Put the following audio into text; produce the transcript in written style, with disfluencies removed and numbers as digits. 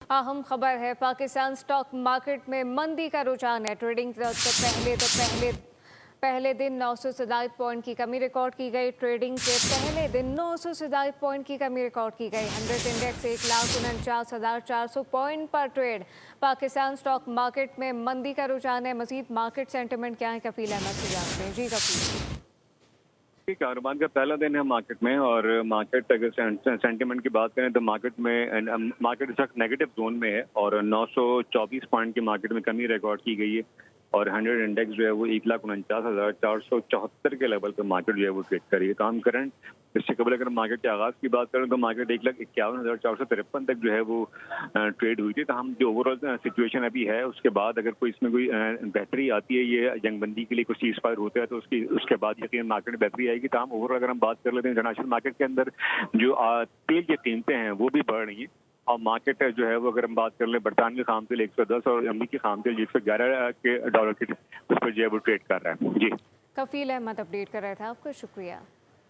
अहम खबर है, पाकिस्तान स्टॉक मार्केट में मंदी का रुझान है। ट्रेडिंग पहले दिन 927 पॉइंट की कमी रिकॉर्ड की गई। ट्रेडिंग के पहले दिन 927 पॉइंट की कमी रिकॉर्ड की गई। 100 इंडेक्स 1,49,400 पॉइंट पर ट्रेड। पाकिस्तान स्टॉक मार्केट में मंदी का रुझान है। मजीद मार्केट सेंटिमेंट क्या है, कफील अहमद से जानते हैं। जी कफील। कारोबार का पहला दिन है मार्केट में, और मार्केट अगर सेंटिमेंट की बात करें तो मार्केट इस वक्त नेगेटिव जोन में है और 924 पॉइंट की मार्केट में कमी रिकॉर्ड की गई है। और 100 इंडेक्स जो है वो 1,49,474 के लेवल पर मार्केट जो है वो ट्रेड कर रही है। तो हम करंट इससे कबल अगर मार्केट के आगाज की बात करें तो मार्केट 1,51,453 तक जो है वो ट्रेड हुई थी। तो हम जो ओवरऑल सिचुएशन अभी है उसके बाद अगर कोई इसमें कोई बेहतरी आती है, ये जंगबंदी के लिए कुछ सीज फायर होता है तो उसके बाद यकीन मार्केट में बेहतरी आएगी। तो हम ओवरऑल अगर हम बात कर लेते हैं इंटरनेशनल मार्केट के अंदर जो तेल की कीमतें हैं वो भी बढ़ रही हैं। और मार्केट जो है वो अगर हम बात कर ले बरतानवी खाम तेल 110 और अमरीकी खाम तेल 111 के डॉलर की उस पर जो है वो ट्रेड कर रहा है। जी कफील अहमद अपडेट कर रहे थे, आपका शुक्रिया।